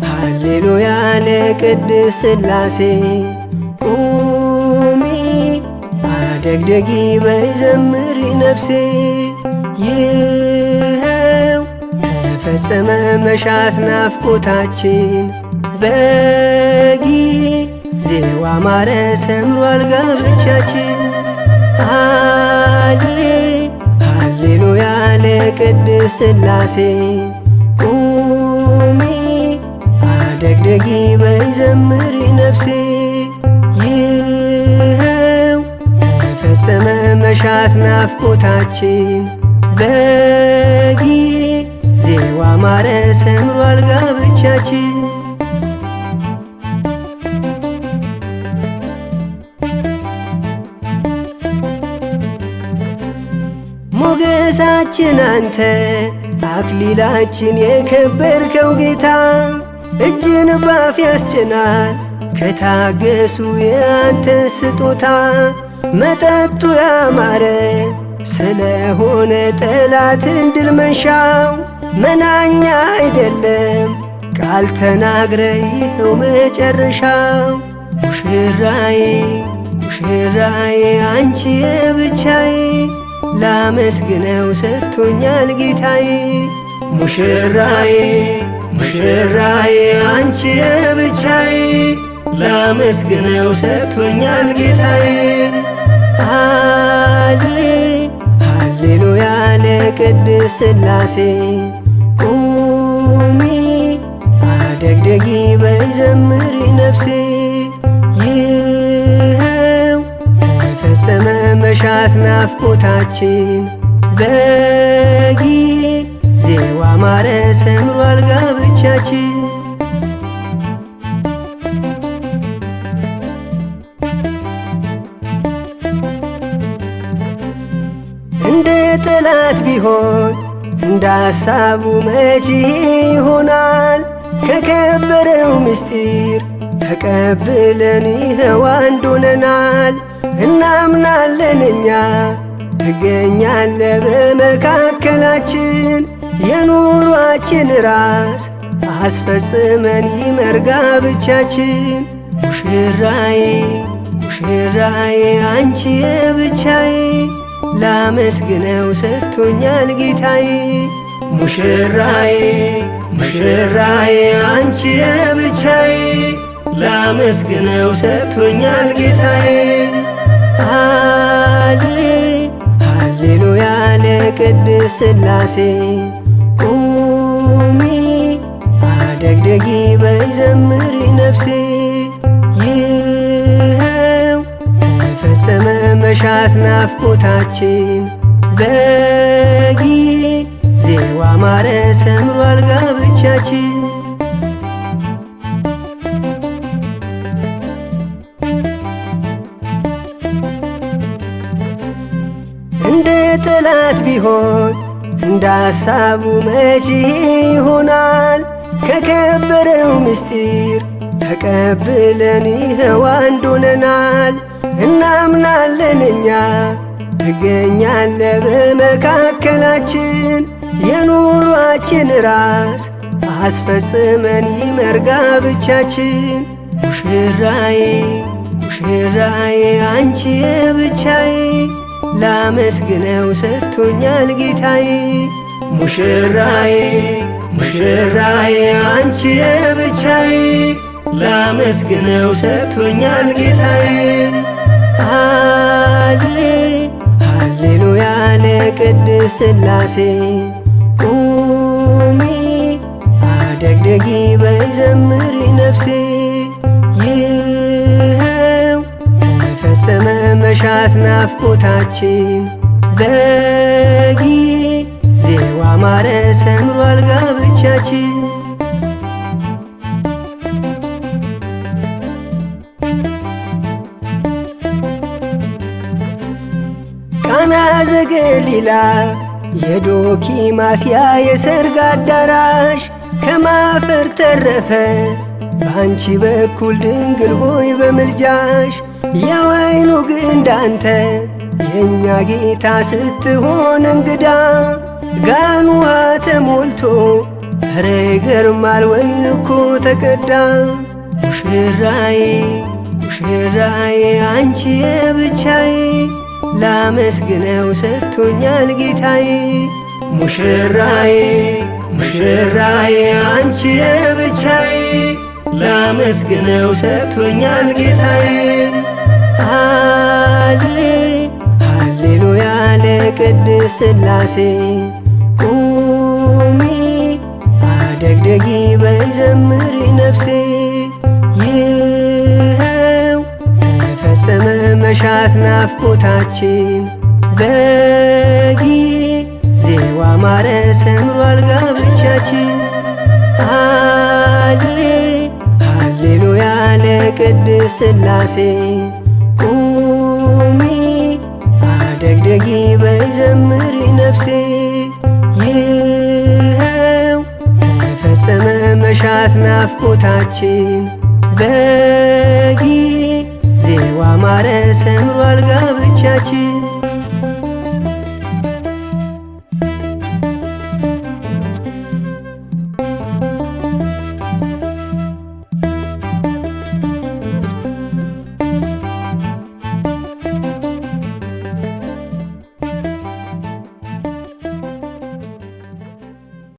ሃሌሉያ ለቅድስት ሥላሴ ቁሚ አደግደጊ በይ ዘምሪ ነፍሴ። ይኸው ተፈጸመ መሻት ናፍቆታችን በጊዜው አማረ ሰምሯል ጋብቻችን። ሃሌሉያ ለቅድስት ሥላሴ ቁሚ አደግደጊ በይ ዘምሪ ነፍሴ። ይኸው ተፈጸመ መሻት ናፍቆታችን በጊዜው አማረ ሰምሯል ጋብቻችን። ሞገሳችን አንተ አክሊላችን የከበርከው ጌታ እጅን ባፍ ያስጭናል ከታገሱ የአንተ ስጦታ። መጠጡ ያማረ ስለሆነ ጠላትን ድል መንሻው መናኛ አይደለም ቃል ተናግረ ይኸው መጨረሻው። ሙሽራዬ ሙሽራዬ አንቺ የብቻዬ ላመስግነው ሰጥቶኛል ጌታዬ። ሙሽራዬ ሙሽራዬ አንቺ የብቻዬ ላመስግነው ሰጥቶኛል ጌታዬ። ሃሌሉያ ለቅድስት ሥላሴ ቁሚ አደግደጊ በይ ዘምሪ ነፍሴ። ይኸው ተፈጸመ መሻት ናፍቆታችን በጊዜው አማረ ሰምሯል ጋብቻችን። እንደ ጠላት ቢሆን እንደ ሐሳቡ መቼ ይሆናል? ከከበረው ምስጢር ተቀብለን ይኸው አንድ ሆነናል። እናምናለን እኛ ትገኛለ በመካከላችን የኑሯችን ራስ አስፈጽመን ይመር ጋብቻችን። ሙሽራዬ ሙሽራዬ አንቺ የብቻዬ ላመስግነው ሰጥቶኛል ጌታዬ። ሙሽራዬ ሙሽራዬ አንቺ የብቻዬ ላመስግነው ሰጥቶኛል ጌታዬ። ሃሌሉያ ለቅድስት ሥላሴ ቁሚ አደግደጊ በይ ዘምሪ ነፍሴ። ይኸው ተፈጸመ መሻት ናፍቆታችን በጊዜው አማረ ሰምሯል ጋብቻችን። እንደ ጠላት ቢሆን እንደ ሐሳቡ መቼ ይሆናል? ከከበረው ምስጢር ተቀብለን ይኸው አንድ ሆነናል። እናምናለን እኛ ትገኛለ በመካከላችን የኑሯችን ራስ አስፈጽመን ይመር ጋብቻችን። ሙሽራዬ ሙሽራዬ አንቺ የብቻዬ ላመስግነው ሰጥቶኛል ጌታዬ። ሙሽራዬ ሙሽራዬ አንቺ የብቻዬ ላመስግነው ሰጥቶኛል ጌታዬ። ሃሌሉያ ለቅድስት ሥላሴ ቁሚ አደግደጊ በይ ዘምሪ ነፍሴ። ይኸው ተፈጸመ መሻት ናፍቆታችን በጊዜው አማረ ሰምሯል ጋብቻችን። ቃና ዘገሊላ የዶኪማስያ የሰርግ አዳራሽ ከማፈር ተረፈ በአንቺ በኩል ድንግል ሆይ በምልጃሽ የወይኑ ግንድ አንተ የእኛ ጌታ ስትሆን እንግዳ ጋኑ ውሃ ተሞልቶ ኧረ ይገርማል ወይን እኮ ተቀዳ። ሙሽራዬ ሙሽራዬ አንቺ የብቻዬ ላመስግነው ሰጥቶኛል ጌታዬ። ሙሽራዬ ሙሽራዬ አንቺ የብቻዬ ላመስግነው ሰጥቶኛል ጌታዬ። ሃሌሉያ ለቅድስት ሥላሴ ቁሚ አደግደጊ በይዘምሪ ነፍሴ። ይኸው ተፈጸመ መሻት ናፍቆታችን በጊዜው አማረ ሰምሯል ጋብቻችን። ሃሌሉያ ለቅድስት ሥላሴ ቁሚ አደግደጊ በይዘምሪ ነፍሴ። ይኸው ተፈጸመ መሻት ናፍቆታችን በጊዜው አማረ ሰምሯል ጋብቻችን።